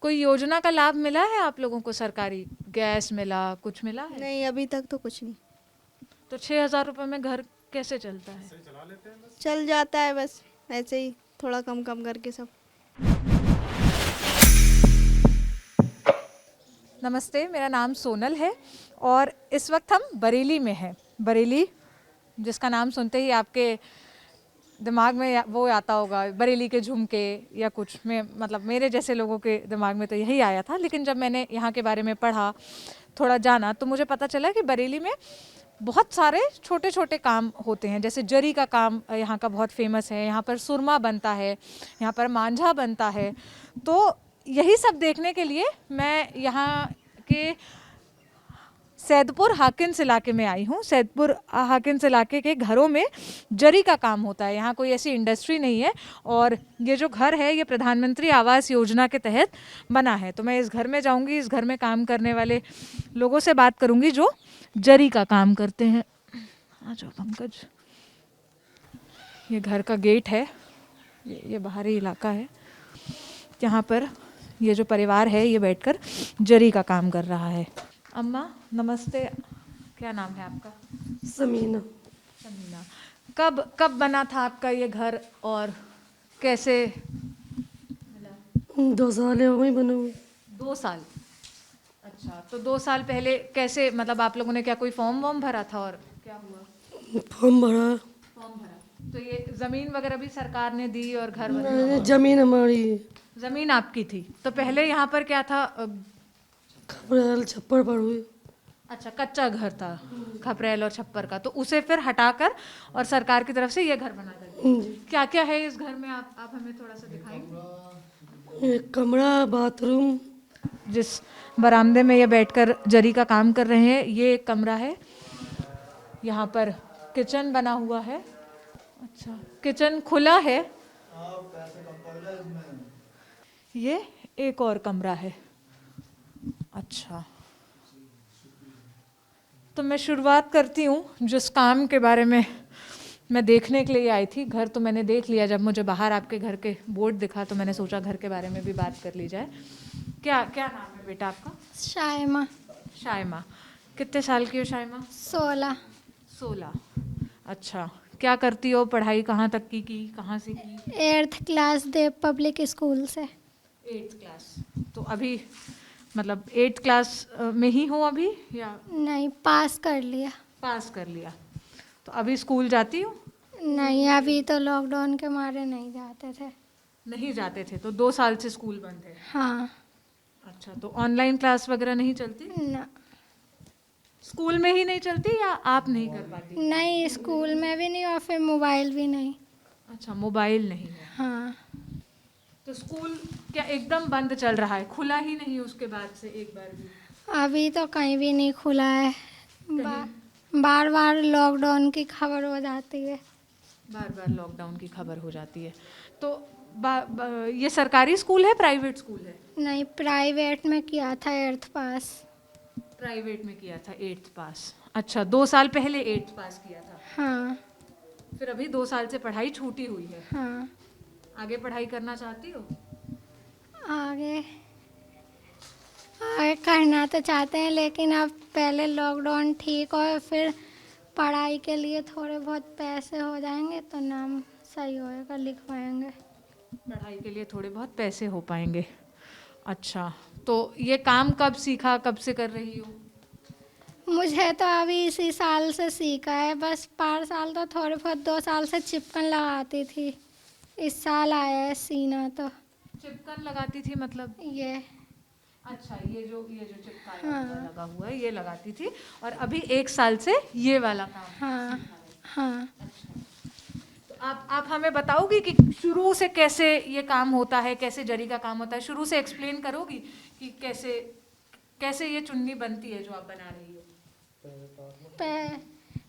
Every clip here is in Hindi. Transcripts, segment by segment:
कोई योजना का लाभ मिला है आप लोगों को? सरकारी गैस मिला, कुछ मिला है? नहीं, अभी तक तो कुछ नहीं। तो 6,000 रुपये में घर कैसे चलता है? चल जाता है बस, ऐसे ही थोड़ा कम कम करके सब। नमस्ते, मेरा नाम सोनल है और इस वक्त हम बरेली में हैं। बरेली जिसका नाम सुनते ही आपके दिमाग में वो आता होगा, बरेली के झुमके या कुछ में, मतलब मेरे जैसे लोगों के दिमाग में तो यही आया था। लेकिन जब मैंने यहाँ के बारे में पढ़ा, थोड़ा जाना, तो मुझे पता चला कि बरेली में बहुत सारे छोटे छोटे काम होते हैं। जैसे जरी का काम यहाँ का बहुत फेमस है, यहाँ पर सुरमा बनता है, यहाँ पर मांझा बनता है। तो यही सब देखने के लिए मैं यहाँ के सैदपुर हाकिन्स इलाके में आई हूँ। सैदपुर हाकिन्स इलाके के घरों में जरी का काम होता है। यहाँ कोई ऐसी इंडस्ट्री नहीं है और ये जो घर है ये प्रधानमंत्री आवास योजना के तहत बना है। तो मैं इस घर में जाऊँगी, इस घर में काम करने वाले लोगों से बात करूँगी जो जरी का काम करते हैं। आ जाओ पंकज। ये घर का गेट है, ये बाहरी इलाका है। यहाँ पर ये जो परिवार है ये बैठकर जरी का काम कर रहा है। अम्मा नमस्ते, क्या नाम है आपका? समीना। समीना। कब कब बना था आपका ये घर और कैसे? 2 साल है वहीं बने हुए। 2 साल। अच्छा, तो 2 साल पहले कैसे, मतलब आप लोगों ने क्या कोई फॉर्म वॉर्म भरा था और क्या हुआ? फॉर्म भरा। फॉर्म भरा। तो ये जमीन वगैरह भी सरकार ने दी और घर बना? नहीं, जमीन हमारी है। जमीन आपकी थी। तो पहले यहाँ पर क्या था? खबरेल छप्पर पर हुई। अच्छा, कच्चा घर था खपरेल और छप्पर का, तो उसे फिर हटाकर और सरकार की तरफ से ये घर बना दिया। क्या क्या है इस घर में, आप हमें थोड़ा सा दिखाएंगे? एक कमरा, बाथरूम। जिस बरामदे में ये बैठकर जरी का काम कर रहे हैं ये एक कमरा है। यहाँ पर किचन बना हुआ है। अच्छा, किचन खुला है। ये एक और कमरा है। अच्छा, तो मैं शुरुआत करती हूँ जिस काम के बारे में मैं देखने के लिए आई थी। घर तो मैंने देख लिया, जब मुझे बाहर आपके घर के बोर्ड दिखा तो मैंने सोचा घर के बारे में भी बात कर ली जाए। क्या क्या नाम है बेटा आपका? शायमा। शायमा। कितने साल की हो शायमा? 16। 16। अच्छा, क्या करती हो? पढ़ाई कहाँ तक की, कहाँ से की? 8th क्लास देव पब्लिक स्कूल से। 8th class. तो अभी मतलब 8th क्लास में ही हो अभी या? नहीं, पास कर लिया। पास कर लिया। तो अभी स्कूल जाती हो? नहीं, अभी तो लॉकडाउन के मारे नहीं जाते थे। नहीं जाते थे, तो 2 साल से स्कूल बंद है। हाँ। अच्छा, तो ऑनलाइन क्लास वगैरह नहीं चलती? न, स्कूल में ही नहीं चलती या आप नहीं कर पाती? नहीं, स्कूल में भी नहीं और फिर मोबाइल भी नहीं। अच्छा, मोबाइल नहीं है। हाँ। तो स्कूल क्या एकदम बंद चल रहा है, खुला ही नहीं उसके बाद से एक बार भी? अभी तो कहीं भी नहीं खुला है। बार बार लॉकडाउन की खबर हो जाती है। बार बार लॉकडाउन की खबर हो जाती है। तो ये सरकारी स्कूल है, प्राइवेट स्कूल है? नहीं, प्राइवेट में किया था 8th पास। प्राइवेट में किया था 8th पास। अच्छा, 2 साल पहले 8th पास किया था। हाँ। फिर अभी 2 साल से पढ़ाई छूटी हुई है। हाँ। आगे पढ़ाई करना चाहती हो? आगे आगे करना तो चाहते हैं, लेकिन अब पहले लॉकडाउन ठीक हो, फिर पढ़ाई के लिए थोड़े बहुत पैसे हो जाएंगे तो नाम सही होएगा, लिखवाएंगे। पढ़ाई के लिए थोड़े बहुत पैसे हो पाएंगे। अच्छा, तो ये काम कब सीखा, कब से कर रही हो? मुझे तो अभी इसी साल से सीखा है, बस 5 साल तो थोड़े बहुत 2 साल से चिपकन लगाती थी। इस साल आया है सीना। तो चिपकन लगाती थी मतलब? ये। अच्छा, ये जो चिपकाया हुआ लगा हुआ है ये लगाती थी और अभी 1 साल से ये वाला काम। हाँ। हाँ। तो आप हमें बताओगी कि शुरू से कैसे ये काम होता है, कैसे जरी का काम होता है? शुरू से एक्सप्लेन करोगी कि कैसे कैसे ये चुन्नी बनती है जो आप बना रही हो?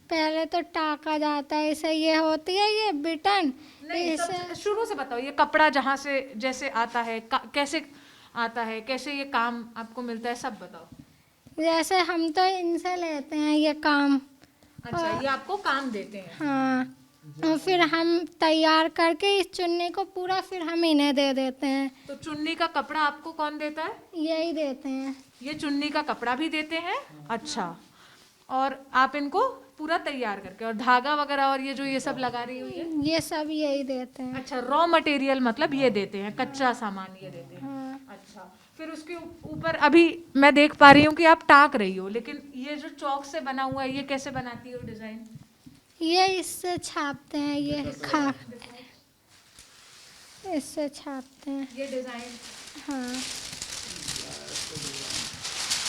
पहले तो टाका जाता है, इसे ये होती है ये बिटन। नहीं, शुरू से बताओ। ये कपड़ा जहाँ से जैसे आता है, कैसे आता है, कैसे ये काम आपको मिलता है, सब बताओ। जैसे हम तो इनसे लेते हैं ये काम। अच्छा, ये आपको काम देते हैं। हाँ। और फिर हम तैयार करके इस चुन्नी को पूरा फिर हम इन्हें दे देते हैं। तो चुन्नी का कपड़ा आपको कौन देता है? यही देते हैं। ये चुन्नी का कपड़ा भी देते हैं। अच्छा, और आप इनको पूरा तैयार करके, और धागा वगैरह और ये जो ये सब लगा रही हो ये सब यही देते हैं। अच्छा, रॉ मटेरियल मतलब ये देते हैं, कच्चा सामान ये देते हैं। हाँ। अच्छा, फिर उसके ऊपर अभी मैं देख पा रही हूँ कि आप टाक रही हो, लेकिन ये जो चौक से बना हुआ है ये कैसे बनाती हो डिजाइन? ये इससे छापते हैं, ये खा इससे छापते हैं। ये डिजाइन, हाँ।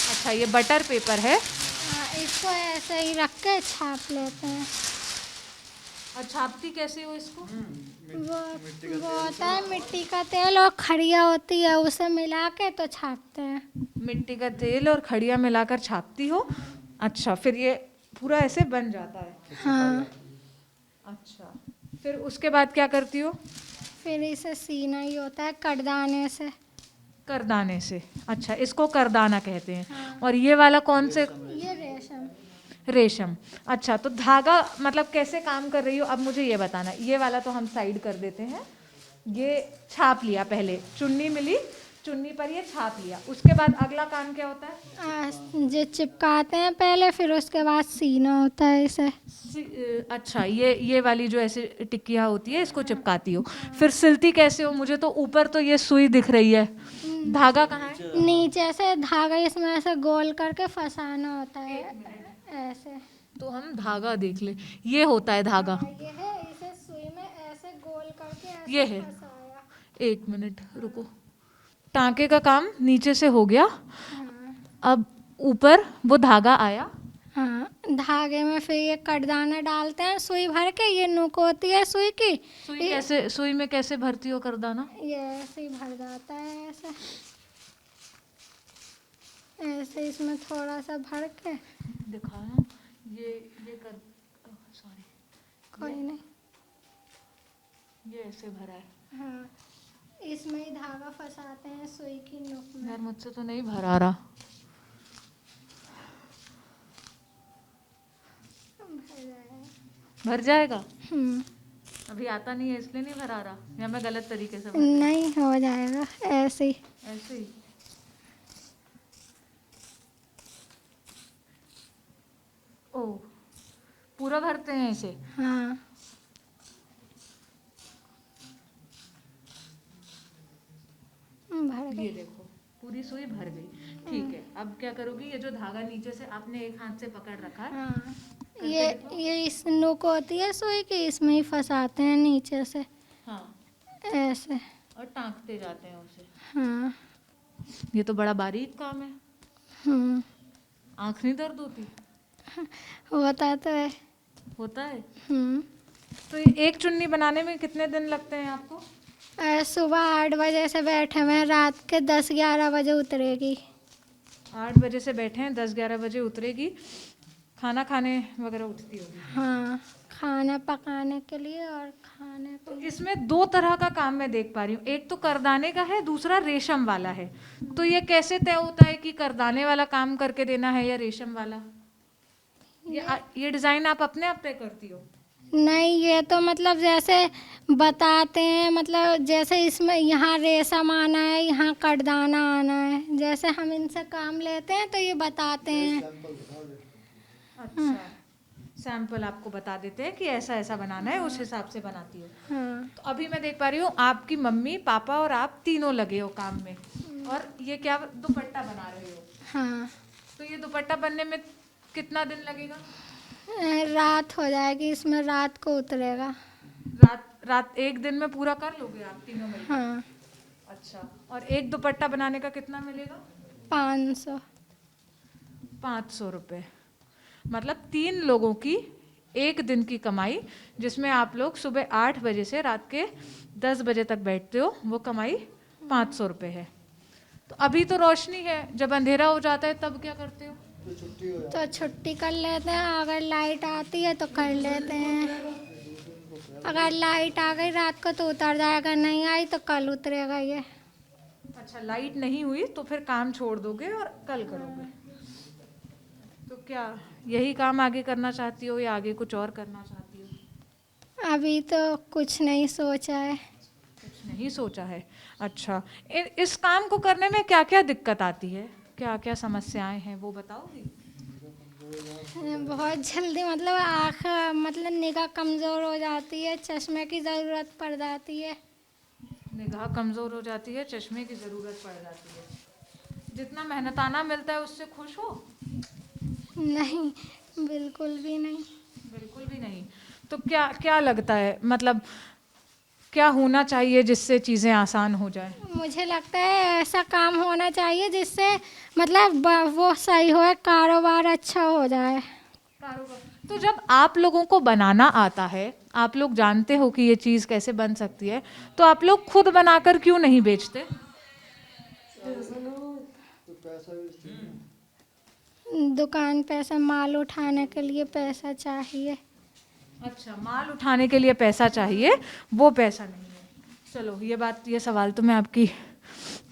अच्छा, ये बटर पेपर है। हाँ, इसको ऐसे ही रख के छाप लेते हैं। और छापती कैसे हो इसको? वो होता है मिट्टी का तेल और खड़िया होती है, उसे मिला के तो छापते हैं। मिट्टी का तेल और खड़िया मिलाकर छापती हो। अच्छा, फिर ये पूरा ऐसे बन जाता है। हाँ। अच्छा, फिर उसके बाद क्या करती हो? फिर इसे सीना ही होता है करदाने से। करदाने से। अच्छा, इसको करदाना कहते हैं। हाँ। और ये वाला कौन से? ये रेशम। रेशम। अच्छा, तो धागा मतलब कैसे काम कर रही हो अब मुझे ये बताना। ये वाला तो हम साइड कर देते हैं। ये छाप लिया, पहले चुन्नी मिली, चुन्नी पर ये छाप लिया, उसके बाद अगला काम क्या होता है? जो चिपकाते हैं पहले, फिर उसके बाद सीना होता है इसे। अच्छा, ये वाली जो ऐसे टिक्कियाँ होती है इसको चिपकाती हो। फिर सिलती कैसे हो? मुझे तो ऊपर तो ये सुई दिख रही है, धागा कहाँ है? नीचे से धागा इसमें ऐसे गोल करके फंसाना होता है ऐसे। तो हम धागा देख ले, ये होता है धागा। ये है, इसे सुई में ऐसे गोल करके ऐसे ये है। फंसाया। एक मिनट रुको। टांके का काम नीचे से हो गया, हाँ। अब ऊपर वो धागा आया। हाँ, धागे में फिर ये कटदाना डालते हैं सुई भर के। ये नोक होती है सुई की। सुई में कैसे भरती हो करदाना? ये ऐसे ही भर जाता है, ऐसे ऐसे इसमें थोड़ा सा भर के। दिखाओ, ये कर, सॉरी, कोई नहीं। ये ऐसे भरा है। हाँ, इसमें ही धागा फंसाते हैं सुई की नोक में। यार मुझसे तो नहीं भरा रहा। भर जाएगा। भर जाएगा? हम्म। अभी आता नहीं है इसलिए नहीं भरा रहा, या मैं गलत तरीके से नहीं, हो जाएगा ऐसे ही। ऐसे ही। ओ, पूरा भरते हैं इसे? हाँ। भर ये गई। देखो, पूरी सुई भर गई। ठीक है, अब क्या करोगी? ये जो धागा नीचे से आपने एक हाथ से पकड़ रखा है, हाँ, ये इस नोक होती है सुई की, इसमें ही फंसाते हैं नीचे से हाँ, ऐसे। और टांकते जाते हैं उसे। हाँ। ये तो बड़ा बारीक काम है। हम्म। आँख नहीं दर्द होती? होता तो है। होता है। हम्म। तो ये एक चुन्नी बनाने में कितने दिन लगते हैं आपको? सुबह 8 बजे से बैठे हुए हैं, रात के 10-11 बजे उतरेगी। 8 बजे से बैठे हैं, 10-11 बजे उतरेगी। खाना खाने वगैरह उठती होगी? हाँ, खाना पकाने के लिए और खाने तो को। इसमें 2 तरह का काम मैं देख पा रही हूँ, एक तो करदाने का है, दूसरा रेशम वाला है। तो ये कैसे तय होता है कि करदाने वाला काम करके देना है या रेशम वाला? ये डिजाइन आप अपने आप तय करती हो? नहीं, ये तो मतलब जैसे बताते हैं, मतलब जैसे इसमें यहाँ रेशम आना है, यहाँ कटदाना आना है, जैसे हम इनसे काम लेते हैं तो ये बताते हैं। अच्छा, सैंपल आपको बता देते हैं कि ऐसा ऐसा बनाना है, उस हिसाब से बनाती हो। हाँ। तो अभी मैं देख पा रही हूँ आपकी मम्मी पापा और आप तीनों लगे हो काम में, और ये क्या दुपट्टा बना रहे हो? हाँ। तो ये दुपट्टा बनने में कितना दिन लगेगा? रात हो जाएगी इसमें, रात को उतरेगा। रात एक दिन में पूरा कर लोगे आप तीनों मिलकर? हाँ। अच्छा, और एक दुपट्टा बनाने का कितना मिलेगा? 500। 500 रुपये। मतलब 3 लोगों की एक दिन की कमाई, जिसमें आप लोग सुबह 8 बजे से रात के 10 बजे तक बैठते हो, वो कमाई 500 रुपये है। तो अभी तो रोशनी है, जब अंधेरा हो जाता है तब क्या करते हो? तो छुट्टी कर लेते हैं, अगर लाइट आती है तो कर लेते हैं। अगर लाइट आ गई रात को तो उतर जाएगा, नहीं आई तो कल उतरेगा ये। अच्छा, लाइट नहीं हुई तो फिर काम छोड़ दोगे और कल करोगे? तो क्या यही काम आगे करना चाहती हो या आगे कुछ और करना चाहती हो? अभी तो कुछ नहीं सोचा है। कुछ नहीं सोचा है। अच्छा, इस काम को करने में क्या क्या दिक्कत आती है, क्या क्या समस्याएं हैं, वो बताओगी? बहुत जल्दी मतलब आँख मतलब निगाह कमज़ोर हो जाती है, चश्मे की ज़रूरत पड़ जाती है। निगाह कमज़ोर हो जाती है, चश्मे की ज़रूरत पड़ जाती है। जितना मेहनताना मिलता है उससे खुश हो? नहीं, बिल्कुल भी नहीं। बिल्कुल भी नहीं। तो क्या क्या लगता है, मतलब क्या होना चाहिए जिससे चीज़ें आसान हो जाए? मुझे लगता है ऐसा काम होना चाहिए जिससे मतलब वो सही हो, कारोबार अच्छा हो जाए। कारोबार। तो जब आप लोगों को बनाना आता है, आप लोग जानते हो कि ये चीज़ कैसे बन सकती है, तो आप लोग खुद बनाकर क्यों नहीं बेचते? दुकान पे ऐसा माल उठाने के लिए पैसा चाहिए। अच्छा, माल उठाने के लिए पैसा चाहिए, वो पैसा नहीं है। चलो, ये सवाल तो मैं आपकी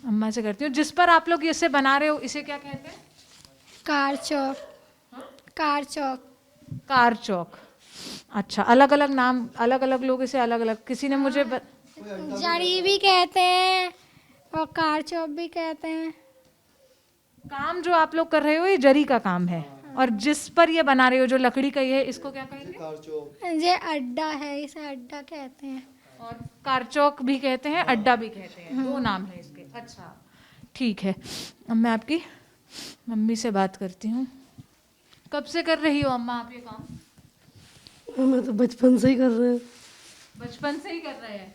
अम्मा से करती हूँ। जिस पर आप लोग इसे बना रहे हो, इसे क्या कहते हैं? कार चौक। कार चौक। कार चौक। अच्छा, अलग अलग नाम, अलग अलग लोग इसे अलग अलग, किसी ने मुझे जड़ी भी कहते हैं और कार चौक भी कहते हैं। काम जो आप लोग कर रहे हो ये जरी का काम है, और जिस पर ये बना रहे हो जो लकड़ी का ये है, इसको क्या कहेंगे? ये अड्डा है, इसे अड्डा कहते हैं। और कार चौक भी कहते हैं, अड्डा भी कहते हैं, दो नाम है इसके। अच्छा, ठीक है। अब मैं आपकी मम्मी से बात करती हूँ। कब से कर रही हो अम्मा आप ये काम? मैं तो बचपन से ही कर रहे हैं। बचपन से ही कर रहे हैं।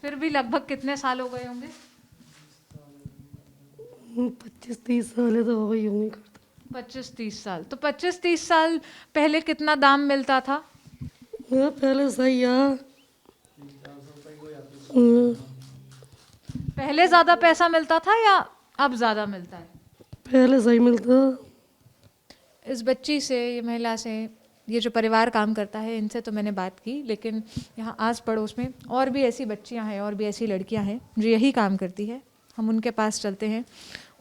फिर भी लगभग कितने साल हो गए होंगे? 25-30 साल तो हो गई होंगी करते। 25-30 साल। तो 25-30 साल पहले कितना दाम मिलता था? पहले सही है। पहले ज्यादा पैसा मिलता था या अब ज्यादा मिलता है? पहले सही मिलता। इस बच्ची से, ये महिला से, ये जो परिवार काम करता है, इनसे तो मैंने बात की, लेकिन यहाँ आस पड़ोस में और भी ऐसी बच्चियाँ हैं और भी ऐसी लड़कियाँ हैं जो यही काम करती है। हम उनके पास चलते हैं,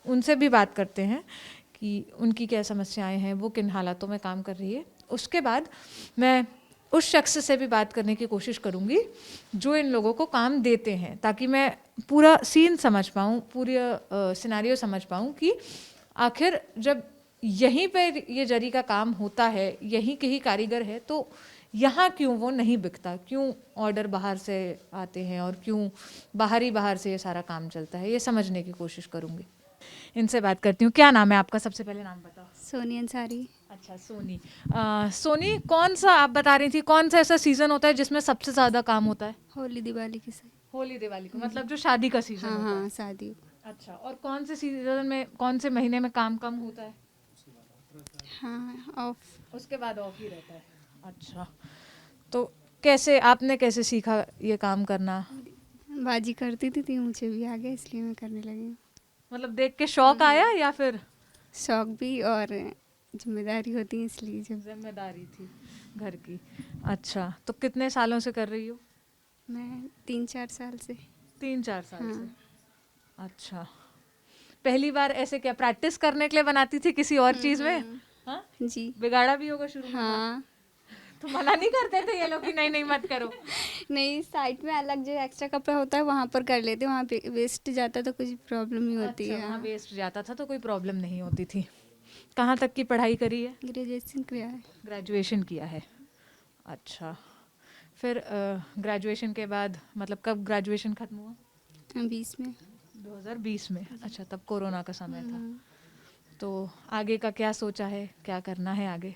उनसे भी बात करते हैं कि उनकी क्या समस्याएं हैं, वो किन हालातों में काम कर रही है। उसके बाद मैं उस शख्स से भी बात करने की कोशिश करूँगी जो इन लोगों को काम देते हैं, ताकि मैं पूरा सीन समझ पाऊँ, पूरा सिनेरियो समझ पाऊँ कि आखिर जब यहीं पर ये जरी का काम होता है, यहीं के ही कारीगर है, तो यहाँ क्यों वो नहीं बिकता, क्यों ऑर्डर बाहर से आते हैं और क्यों बाहर से ये सारा काम चलता है, ये समझने की कोशिश करूँगी। इनसे बात करती हूँ। क्या नाम है आपका? सबसे पहले नाम बताओ। सोनी अंसारी। अच्छा, सोनी। सोनी, कौन सा आप बता रही थी, कौन सा ऐसा सीज़न होता है जिसमें सबसे ज़्यादा काम होता है? होली दिवाली की से। होली दिवाली को, मतलब जो शादी का सीज़न हाँ होता है। हाँ, शादी। अच्छा, और कौन से सीज़न में, कौन से महीने में काम कम होता है? हाँ, ऑफ। उसके बाद ऑफ ही रहता है। अच्छा, तो कैसे, आपने कैसे सीखा ये काम करना? बाजी करती थी मुझे भी आ गया, इसलिए मैं करने लगी हूँ। मतलब देख के शौक आया या फिर शौक भी और जिम्मेदारी होती है, इसलिए जब जिम्मेदारी थी घर की? अच्छा, तो कितने सालों से कर रही हो? मैं 3-4 साल से। 3-4 साल हाँ। से। अच्छा, पहली बार ऐसे क्या प्रैक्टिस करने के लिए बनाती थी किसी और चीज़ में? हाँ, जी। बिगाड़ा भी होगा शुरू में? हाँ। तो मना नहीं करते थे ये लोग कि नहीं नहीं मत करो? नहीं, साइड में अलग जो एक्स्ट्रा कपड़ा होता है वहाँ पर कर लेते, वहाँ पे वेस्ट जाता तो कुछ प्रॉब्लम नहीं होती अच्छा, है। वहाँ वेस्ट जाता था तो कोई प्रॉब्लम नहीं होती थी। कहाँ तक की पढ़ाई करी है? ग्रेजुएशन किया है। ग्रेजुएशन किया है। अच्छा, फिर ग्रेजुएशन के बाद, मतलब कब ग्रेजुएशन खत्म हुआ? 20 में। 2020 में। अच्छा, तब कोरोना का समय था। तो आगे का क्या सोचा है, क्या करना है आगे?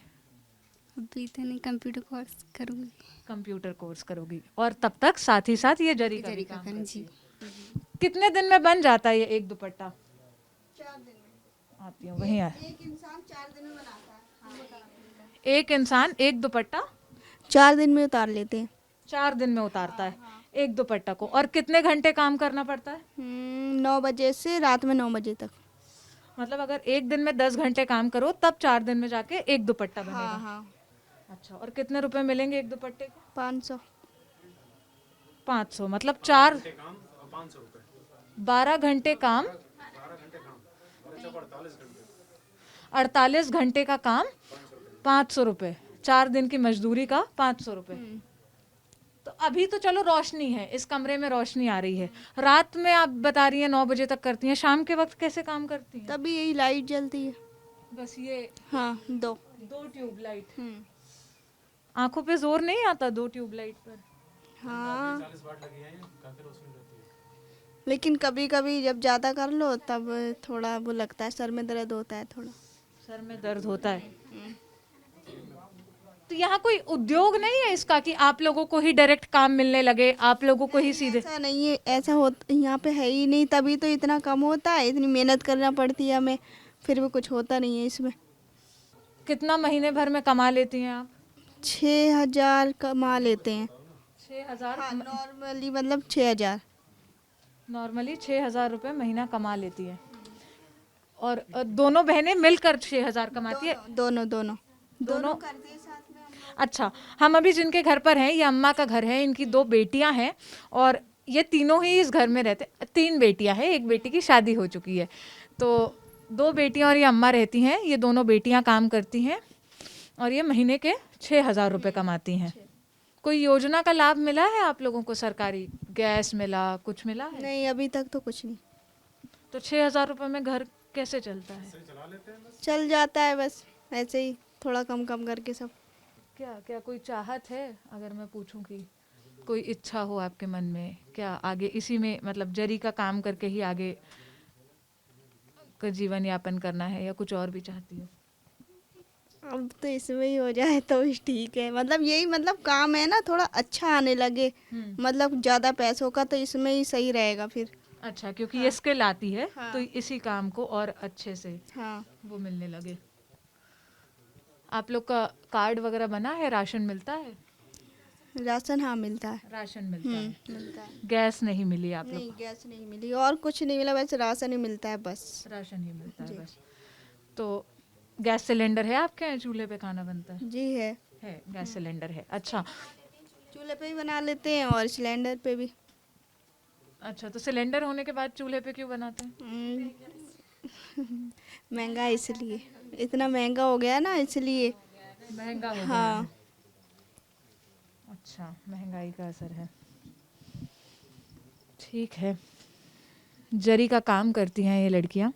अभी तो नहीं, कंप्यूटर कोर्स करूँगी। कंप्यूटर कोर्स करोगी, और तब तक साथ ही साथ ये जरी का भी जरी का काम काम, करती जी। है। कितने दिन में बन जाता है ये एक दुपट्टा? 4 दिन में। आती हूँ वहीं। एक इंसान 4 दिन में बनाता है। एक इंसान एक दुपट्टा 4 दिन में उतार लेते हैं। 4 दिन में उतारता है एक दुपट्टा को। और कितने घंटे काम करना पड़ता है? 9 बजे से रात में 9 बजे तक। मतलब अगर एक दिन में 10 घंटे काम करो तब 4 दिन में जाके एक दुपट्टा बनेगा। हाँ हाँ। अच्छा, और कितने रुपए मिलेंगे एक दुपट्टे के? 500। 500, मतलब 12 घंटे काम, 48 घंटे का काम, 500 रुपये, 4 दिन की मजदूरी का 500 रुपये। तो अभी तो चलो रोशनी है, इस कमरे में रोशनी आ रही है, रात में आप बता रही हैं 9 बजे तक करती हैं, शाम के वक्त कैसे काम करती हैं? तभी यही लाइट जलती है। बस ये हाँ, 2। 2 ट्यूबलाइट। आंखों पे जोर नहीं आता 2 ट्यूबलाइट पर? हाँ, लेकिन कभी कभी जब ज़्यादा कर लो तब थोड़ा वो लगता है, सर में दर्द होता है थोड़ा। सर में दर्द होता है। तो यहाँ कोई उद्योग नहीं है इसका कि आप लोगों को ही डायरेक्ट काम मिलने लगे, आप लोगों को ही सीधे? ऐसा नहीं है, ऐसा होता यहाँ पे है ही नहीं, तभी तो इतना कम होता है, इतनी मेहनत करना पड़ती है हमें, फिर भी कुछ होता नहीं है इसमें। कितना महीने भर में कमा लेती हैं आप? 6,000 कमा लेते हैं। 6,000? हाँ, नॉर्मली मतलब 6,000। नॉर्मली 6,000 रुपये महीना कमा लेती है। और दोनों बहनें मिलकर 6,000 कमाती है? दोनों दोनों दोनों करते हैं साथ में। अच्छा, हम अभी जिनके घर पर हैं, ये अम्मा का घर है, इनकी 2 बेटियां हैं और ये तीनों ही इस घर में रहते। 3 बेटियां हैं, एक बेटी की शादी हो चुकी है। तो 2 बेटियां और ये अम्मा रहती हैं, ये दोनों बेटियां काम करती हैं और ये महीने के 6,000 रुपये कमाती हैं। कोई योजना का लाभ मिला है आप लोगों को? सरकारी गैस मिला, कुछ मिला है? नहीं, अभी तक तो कुछ नहीं। तो 6,000 रुपये में घर कैसे चलता है? चल जाता है बस ऐसे ही, थोड़ा कम कम करके सब। क्या क्या कोई चाहत है, अगर मैं पूछूं कि कोई इच्छा हो आपके मन में, क्या आगे इसी में मतलब जरी का काम करके ही आगे का जीवन यापन करना है या कुछ और भी चाहती हो? अब तो इसमें ही हो जाए तो भी ठीक है, मतलब यही मतलब काम है ना, थोड़ा अच्छा आने लगे, मतलब ज़्यादा पैसों का, तो इसमें ही सही रहेगा फिर। अच्छा, क्योंकि ये स्किल आती है हाँ। तो इसी काम को और अच्छे से हाँ, वो मिलने लगे। आप लोग का कार्ड वगैरह बना है? राशन मिलता है? राशन हाँ मिलता है। राशन मिलता है। मिलता है। गैस नहीं मिली आप लोग? नहीं, गैस नहीं मिली और कुछ नहीं मिला, वैसे राशन ही मिलता है बस। राशन ही मिलता है बस। तो गैस सिलेंडर है आपके यहाँ? चूल्हे पे खाना बनता है? जी है, गैस सिलेंडर है। अच्छा चूल्हे पे भी बना लेते हैं और सिलेंडर पे भी। अच्छा, तो सिलेंडर होने के बाद चूल्हे पे क्यों बनाते हैं? महंगा है इसलिए, इतना महंगा हो गया ना इसलिए। महंगा हो गया हाँ। है। अच्छा, महंगाई का असर है। ठीक है। जरी का काम करती हैं ये लड़कियां।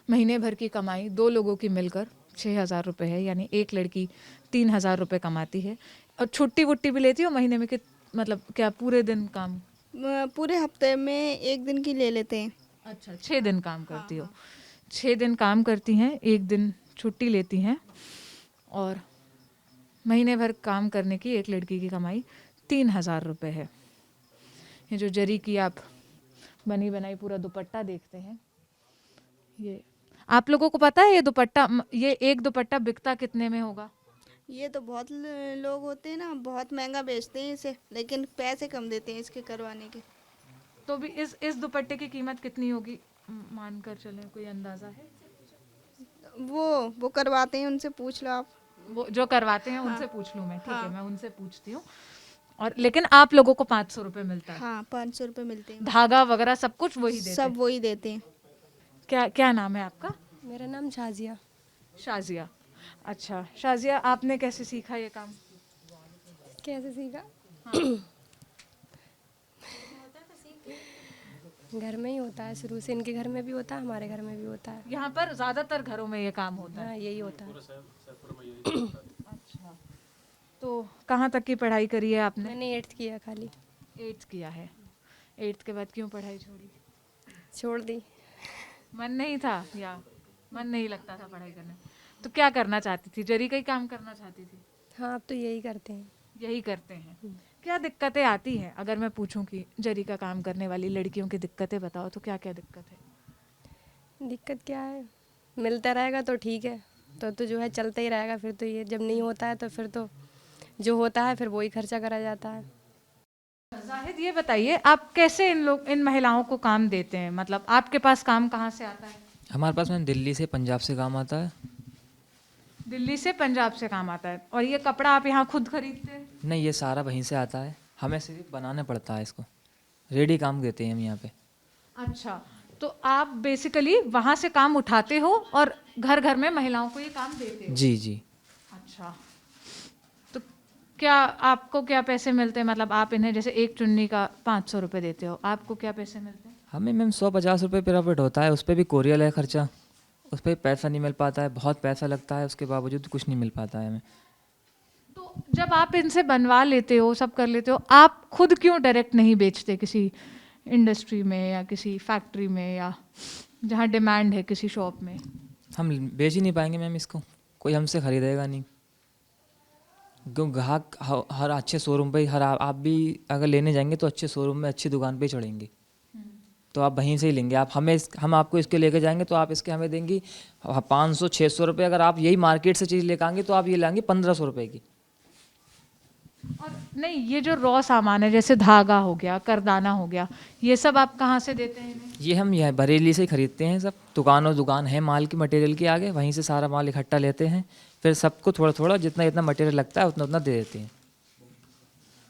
महीने भर की कमाई 2 लोगों की मिलकर 6,000 रुपये है, यानी एक लड़की 3,000 रुपये कमाती है। और छुट्टी वुट्टी भी लेती हो महीने में कि मतलब क्या पूरे दिन काम? पूरे हफ्ते में 1 दिन की ले लेते हैं। अच्छा, 6 दिन काम करती हो? 6 दिन काम करती हैं, 1 दिन छुट्टी लेती हैं और महीने भर काम करने की एक लड़की की कमाई 3,000 रुपये है। ये जो जरी की आप बनी बनाई पूरा दुपट्टा देखते हैं, ये आप लोगों को पता है ये दुपट्टा, ये एक दुपट्टा बिकता कितने में होगा? ये तो बहुत लोग होते हैं ना, बहुत महंगा बेचते हैं इसे, लेकिन पैसे कम देते हैं इसके करवाने के। तो भी इस दुपट्टे की कीमत कितनी होगी मानकर चलें, कोई अंदाजा है? वो करवाते हैं, उनसे पूछ लो आप। वो जो करवाते हैं उनसे पूछ लूँ मैं? ठीक है, मैं उनसे पूछती हूँ। और लेकिन आप लोगों को 500 रुपये मिलता है? हाँ, 500 रुपये मिलते हैं। धागा वगैरह सब कुछ वही देते हैं? सब वही देते हैं। क्या क्या नाम है आपका? मेरा नाम शाजिया। शाजिया। अच्छा शाजिया, आपने कैसे सीखा ये काम? कैसे सीखा? घर में ही होता है, शुरू से इनके घर में भी होता है, हमारे घर में भी होता है। यहाँ पर ज्यादातर घरों में ये काम होता है? हाँ, यही होता है। अच्छा, तो कहाँ तक की पढ़ाई करी है आपने? मैंने 8th किया खाली। 8th किया है। 8th के बाद क्यों पढ़ाई छोड़ी? छोड़ दी। मन नहीं था या मन नहीं लगता था पढ़ाई करने? तो क्या करना चाहती थी? जरी का ही काम करना चाहती थी? हाँ, अब तो यही करते हैं। यही करते हैं। क्या दिक्कतें आती हैं अगर मैं पूछूं कि जरी का काम करने वाली लड़कियों की दिक्कतें बताओ, तो क्या क्या दिक्कत है? दिक्कत क्या है, मिलता रहेगा तो ठीक है, तो जो है चलता ही रहेगा। फिर तो ये जब नहीं होता है तो फिर तो जो होता है फिर वही खर्चा करा जाता है। जाहिद, ये बताइए आप कैसे इन महिलाओं को काम देते हैं? मतलब आपके पास काम कहाँ से आता है? हमारे पास में दिल्ली से पंजाब से काम आता है। दिल्ली से पंजाब से काम आता है। और ये कपड़ा आप यहाँ खुद खरीदते हैं? नहीं, ये सारा वहीं से आता है, हमें सिर्फ बनाना पड़ता है इसको, रेडी काम देते हैं हम यहाँ पे। अच्छा, तो आप बेसिकली वहाँ से काम उठाते हो और घर घर में महिलाओं को ये काम देते हो? जी जी। अच्छा, क्या आपको क्या पैसे मिलते हैं, मतलब आप इन्हें जैसे एक चुन्नी का 500 रुपये देते हो, आपको क्या पैसे मिलते हैं? हमें मैम 150 रुपये प्रॉफिट होता है, उस पर भी कोरियल है खर्चा, उस पर भी पैसा नहीं मिल पाता है, बहुत पैसा लगता है, उसके बावजूद कुछ नहीं मिल पाता है हमें। तो जब आप इनसे बनवा लेते हो, सब कर लेते हो, आप खुद क्यों डायरेक्ट नहीं बेचते किसी इंडस्ट्री में या किसी फैक्ट्री में या जहाँ डिमांड है किसी शॉप में? हम बेच ही नहीं पाएंगे मैम इसको, कोई हमसे ख़रीदेगा नहीं, क्यों ग्राहक हर अच्छे शोरूम पे हर आप भी अगर लेने जाएंगे तो अच्छे शोरूम में अच्छी दुकान पे ही चढ़ेंगे, तो आप वहीं से ही लेंगे। आप हम आपको इसके लेके जाएंगे तो आप इसके हमें देंगी 500-600 रुपये। अगर आप यही मार्केट से चीज़ लेकर आएंगे तो आप ये लाएंगे 1500 रुपये की। और नहीं, ये जो रॉ सामान है जैसे धागा हो गया, करदाना हो गया, ये सब आप कहाँ से देते हैं इन्हें? ये हम यह बरेली से ही खरीदते हैं, सब दुकान है माल की, मटेरियल के आगे वहीं से सारा माल इकट्ठा लेते हैं, फिर सबको थोड़ा थोड़ा जितना जितना मटेरियल लगता है उतना उतना दे देते हैं।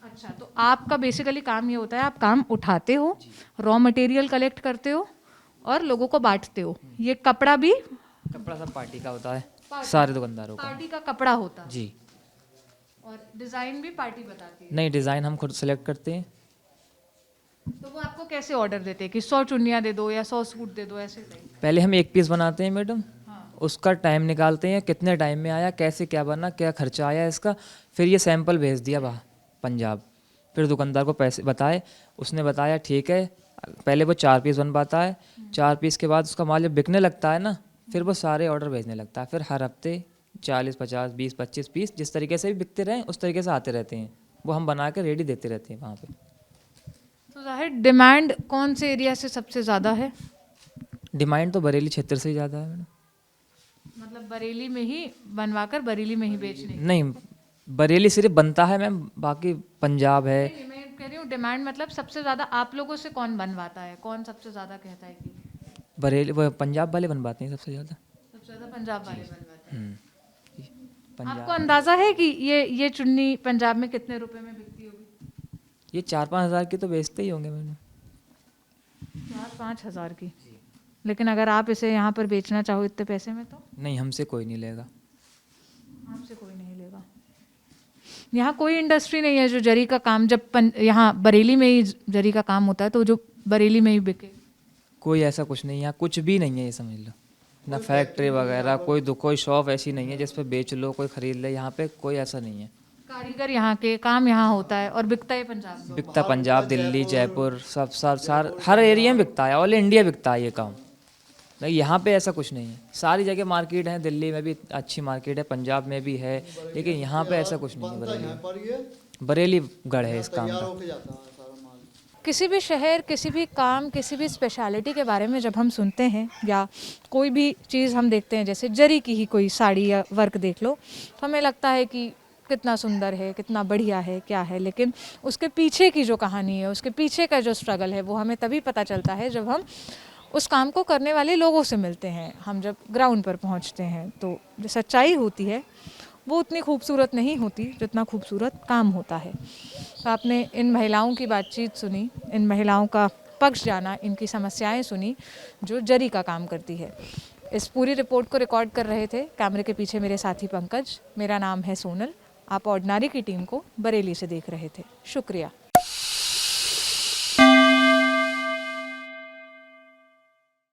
अच्छा, तो आपका बेसिकली काम ये होता है, आप काम उठाते हो, रॉ मटेरियल कलेक्ट करते हो और लोगों को बांटते हो। ये कपड़ा भी कपड़ा सब पार्टी का होता है, सारे दुकानदारों का। पार्टी का कपड़ा होता है जी। और डिज़ाइन भी पार्टी बताती है। नहीं, डिज़ाइन हम खुद सेलेक्ट करते हैं। तो वो आपको कैसे ऑर्डर देते हैं कि 100 चुन्नियाँ दे दो या 100 सूट दे दो, ऐसे टाइप? पहले हम एक पीस बनाते हैं मैडम, उसका टाइम निकालते हैं, कितने टाइम में आया, कैसे क्या बना, क्या खर्चा आया इसका, फिर ये सैंपल भेज दिया वहाँ पंजाब, फिर दुकानदार को पैसे बताए, उसने बताया ठीक है, पहले वो 4 पीस बनवाता है, 4 पीस के बाद उसका माल जब बिकने लगता है ना, फिर वो सारे ऑर्डर भेजने लगता है, फिर हर हफ्ते 40, 50, 20, 25 पीस जिस तरीके से भी बिकते रहें उस तरीके से आते रहते हैं, वो हम बना के रेडी देते रहते हैं वहाँ पे। तो जाहिर डिमांड कौन से एरिया से सबसे ज़्यादा है? डिमांड तो बरेली क्षेत्र से ही ज़्यादा है मैडम। मतलब बरेली में ही बनवाकर बरेली में ही बेचने? नहीं, बरेली सिर्फ बनता है मैम, बाकी पंजाब है। नहीं, मैं कह रही हूँ डिमांड मतलब सबसे ज़्यादा आप लोगों से कौन बनवाता है, कौन सबसे ज़्यादा कहता है कि? बरेली वो पंजाब वाले बनवाते हैं सबसे ज़्यादा। सबसे ज़्यादा पंजाब वाले बनवाते हैं। पंजाब आपको अंदाज़ा है कि ये चुन्नी पंजाब में कितने रुपए में बिकती होगी? ये 4-5 हज़ार की तो बेचते ही होंगे मैडम। 4-5 हज़ार की? लेकिन अगर आप इसे यहाँ पर बेचना चाहो इतने पैसे में तो? नहीं, हमसे कोई नहीं लेगा। आपसे कोई नहीं लेगा। यहाँ कोई इंडस्ट्री नहीं है जो जरी का काम, जब यहाँ बरेली में ही जरी का काम होता है तो जो बरेली में ही बिके? कोई ऐसा कुछ नहीं है, यहाँ कुछ भी नहीं है, ये समझ लो। ना फैक्ट्री वगैरह, कोई शॉप ऐसी नहीं है जिस पे बेच लो, कोई ख़रीद ले, यहाँ पे कोई ऐसा नहीं है। कारीगर यहाँ के, काम यहाँ होता है और बिकता है पंजाब में? बिकता पंजाब, दिल्ली, जयपुर, सब हर एरिया में बिकता है, ऑल इंडिया बिकता है ये काम। नहीं, यहाँ पे ऐसा कुछ नहीं है। सारी जगह मार्केट है, दिल्ली में भी अच्छी मार्केट है, पंजाब में भी है, लेकिन यहाँ पे ऐसा कुछ नहीं है। बरेली गढ़ है इस काम का। किसी भी शहर, किसी भी काम, किसी भी स्पेशलिटी के बारे में जब हम सुनते हैं या कोई भी चीज़ हम देखते हैं, जैसे जरी की ही कोई साड़ी या वर्क देख लो, तो हमें लगता है कि कितना सुंदर है, कितना बढ़िया है, क्या है, लेकिन उसके पीछे की जो कहानी है, उसके पीछे का जो स्ट्रगल है, वो हमें तभी पता चलता है जब हम उस काम को करने वाले लोगों से मिलते हैं, हम जब ग्राउंड पर पहुंचते हैं। तो जो सच्चाई होती है वो उतनी खूबसूरत नहीं होती जितना खूबसूरत काम होता है। तो आपने इन महिलाओं की बातचीत सुनी, इन महिलाओं का पक्ष जाना, इनकी समस्याएं सुनी जो जरी का काम करती है। इस पूरी रिपोर्ट को रिकॉर्ड कर रहे थे कैमरे के पीछे मेरे साथी पंकज। मेरा नाम है सोनल। आप ऑर्डिनरी की टीम को बरेली से देख रहे थे। शुक्रिया।